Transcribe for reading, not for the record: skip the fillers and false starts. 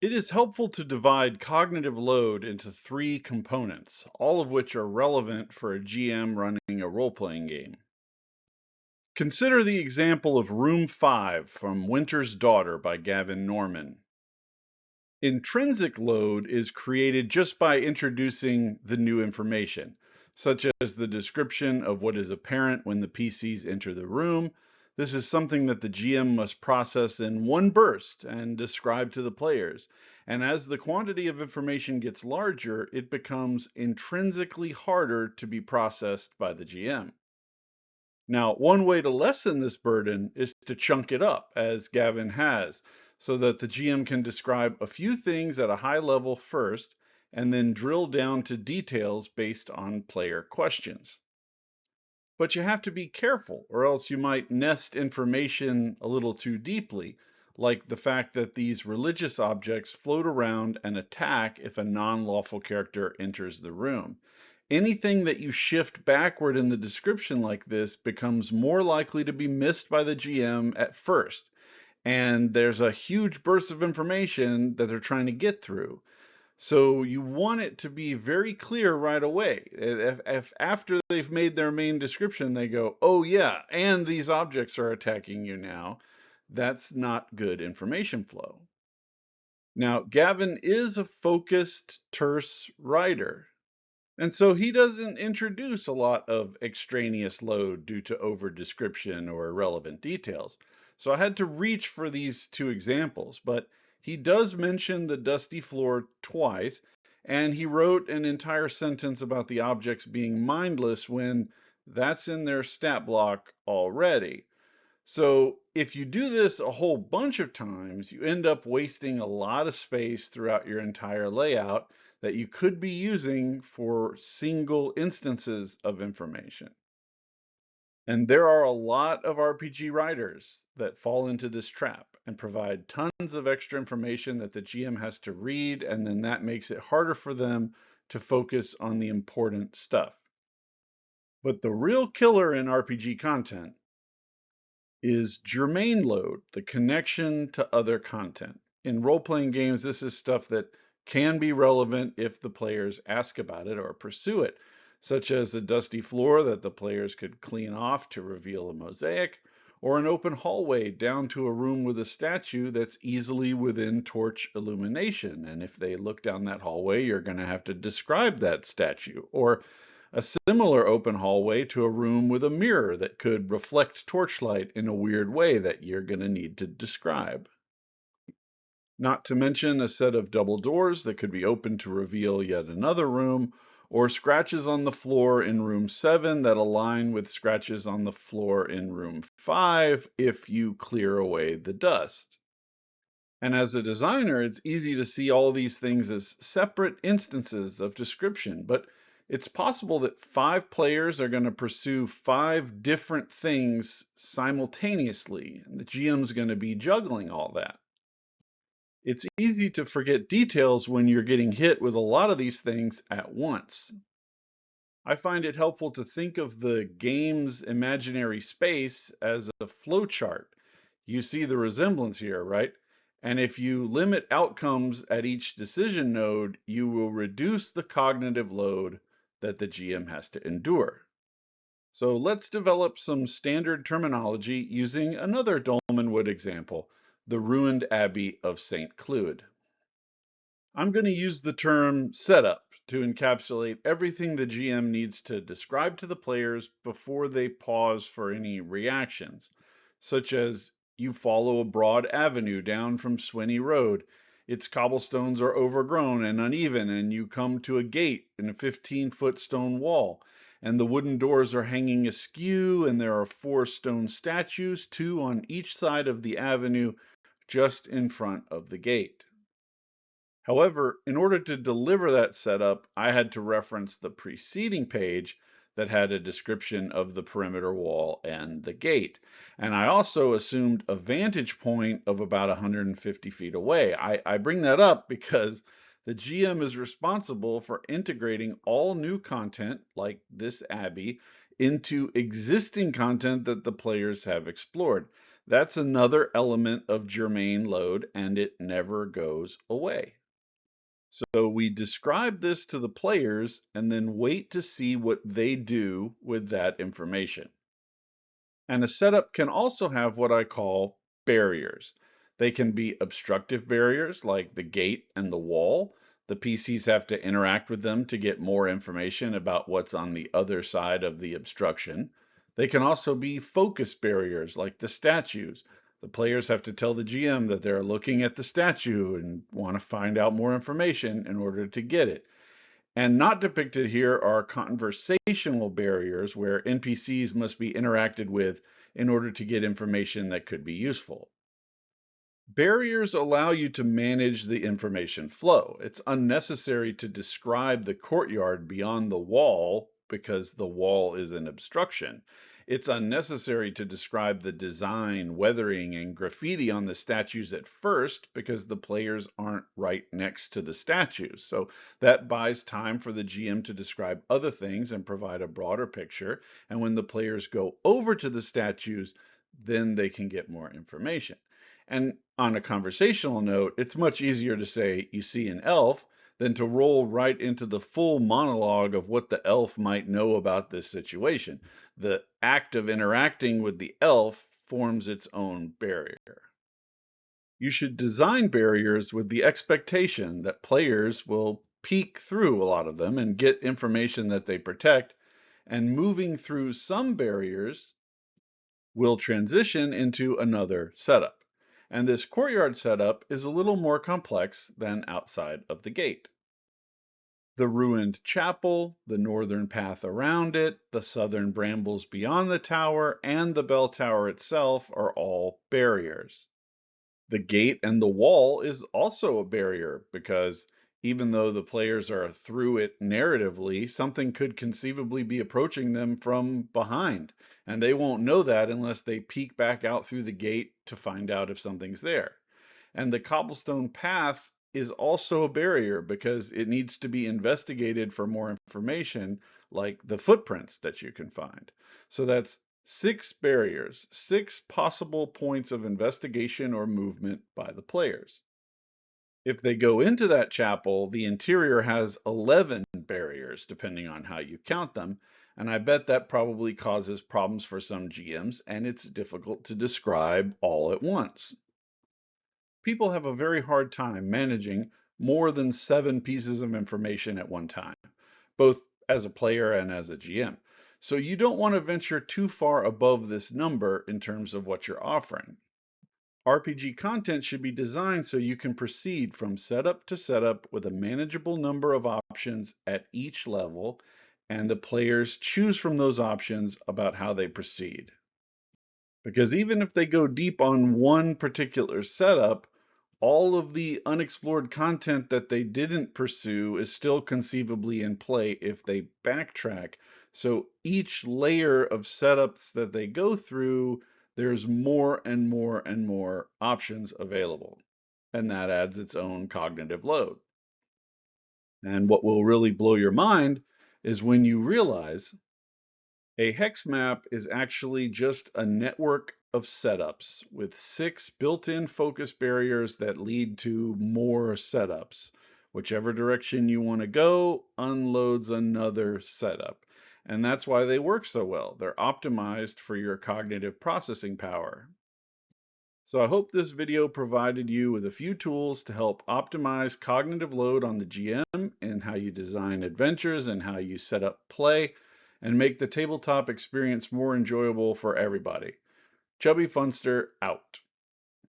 It is helpful to divide cognitive load into three components, all of which are relevant for a GM running a role-playing game. Consider the example of Room 5 from Winter's Daughter by Gavin Norman. Intrinsic load is created just by introducing the new information, such as the description of what is apparent when the PCs enter the room. This is something that the GM must process in one burst and describe to the players. And as the quantity of information gets larger, it becomes intrinsically harder to be processed by the GM. Now, one way to lessen this burden is to chunk it up, as Gavin has, so that the GM can describe a few things at a high level first, and then drill down to details based on player questions. But you have to be careful, or else you might nest information a little too deeply, like the fact that these religious objects float around and attack if a non-lawful character enters the room. Anything that you shift backward in the description like this becomes more likely to be missed by the GM at first, and there's a huge burst of information that they're trying to get through. So you want it to be very clear right away. If after they've made their main description, they go, oh yeah, and these objects are attacking you now, that's not good information flow. Now, Gavin is a focused, terse writer, and so he doesn't introduce a lot of extraneous load due to over description or irrelevant details. So I had to reach for these two examples, but he does mention the dusty floor twice, and he wrote an entire sentence about the objects being mindless when that's in their stat block already. So if you do this a whole bunch of times, you end up wasting a lot of space throughout your entire layout that you could be using for single instances of information. And there are a lot of RPG writers that fall into this trap and provide tons of extra information that the GM has to read, and then that makes it harder for them to focus on the important stuff. But the real killer in RPG content is germane load, the connection to other content. In role-playing games, this is stuff that can be relevant if the players ask about it or pursue it, such as a dusty floor that the players could clean off to reveal a mosaic, or an open hallway down to a room with a statue that's easily within torch illumination. And if they look down that hallway, you're going to have to describe that statue. Or a similar open hallway to a room with a mirror that could reflect torchlight in a weird way that you're going to need to describe. Not to mention a set of double doors that could be opened to reveal yet another room, or scratches on the floor in room 7 that align with scratches on the floor in room 5 if you clear away the dust. And as a designer, it's easy to see all these things as separate instances of description, but it's possible that 5 players are going to pursue 5 different things simultaneously, and the GM's going to be juggling all that. It's easy to forget details when you're getting hit with a lot of these things at once. I find it helpful to think of the game's imaginary space as a flowchart. You see the resemblance here, right? And if you limit outcomes at each decision node, you will reduce the cognitive load that the GM has to endure. So let's develop some standard terminology using another Dolmenwood example, the ruined Abbey of St. Cloud. I'm going to use the term setup to encapsulate everything the GM needs to describe to the players before they pause for any reactions, such as you follow a broad avenue down from Swinney Road. Its cobblestones are overgrown and uneven, and you come to a gate in a 15-foot stone wall, and the wooden doors are hanging askew, and there are 4 stone statues, 2 on each side of the avenue, just in front of the gate. However, in order to deliver that setup, I had to reference the preceding page that had a description of the perimeter wall and the gate. And I also assumed a vantage point of about 150 feet away. I bring that up because the GM is responsible for integrating all new content, like this Abbey, into existing content that the players have explored. That's another element of germane load, and it never goes away. So we describe this to the players and then wait to see what they do with that information. And a setup can also have what I call barriers. They can be obstructive barriers like the gate and the wall. The PCs have to interact with them to get more information about what's on the other side of the obstruction. They can also be focus barriers like the statues. The players have to tell the GM that they're looking at the statue and want to find out more information in order to get it. And not depicted here are conversational barriers where NPCs must be interacted with in order to get information that could be useful. Barriers allow you to manage the information flow. It's unnecessary to describe the courtyard beyond the wall because the wall is an obstruction. It's unnecessary to describe the design, weathering, and graffiti on the statues at first because the players aren't right next to the statues. So that buys time for the GM to describe other things and provide a broader picture. And when the players go over to the statues, then they can get more information. And on a conversational note, it's much easier to say, you see an elf, than to roll right into the full monologue of what the elf might know about this situation. The act of interacting with the elf forms its own barrier. You should design barriers with the expectation that players will peek through a lot of them and get information that they protect, and moving through some barriers will transition into another setup. And this courtyard setup is a little more complex than outside of the gate. The ruined chapel, the northern path around it, the southern brambles beyond the tower, and the bell tower itself are all barriers. The gate and the wall is also a barrier because even though the players are through it narratively, something could conceivably be approaching them from behind. And they won't know that unless they peek back out through the gate to find out if something's there. And the cobblestone path is also a barrier because it needs to be investigated for more information, like the footprints that you can find. So that's 6 barriers, 6 possible points of investigation or movement by the players. If they go into that chapel, the interior has 11 barriers, depending on how you count them, and I bet that probably causes problems for some GMs, and it's difficult to describe all at once. People have a very hard time managing more than 7 pieces of information at one time, both as a player and as a GM. So you don't want to venture too far above this number in terms of what you're offering. RPG content should be designed so you can proceed from setup to setup with a manageable number of options at each level, and the players choose from those options about how they proceed. Because even if they go deep on one particular setup, all of the unexplored content that they didn't pursue is still conceivably in play if they backtrack. So each layer of setups that they go through, there's more and more and more options available. And that adds its own cognitive load. And what will really blow your mind is when you realize a hex map is actually just a network of setups with 6 built-in focus barriers that lead to more setups. Whichever direction you want to go unloads another setup. And that's why they work so well. They're optimized for your cognitive processing power. So I hope this video provided you with a few tools to help optimize cognitive load on the GM and how you design adventures and how you set up play and make the tabletop experience more enjoyable for everybody. Chubby Funster out.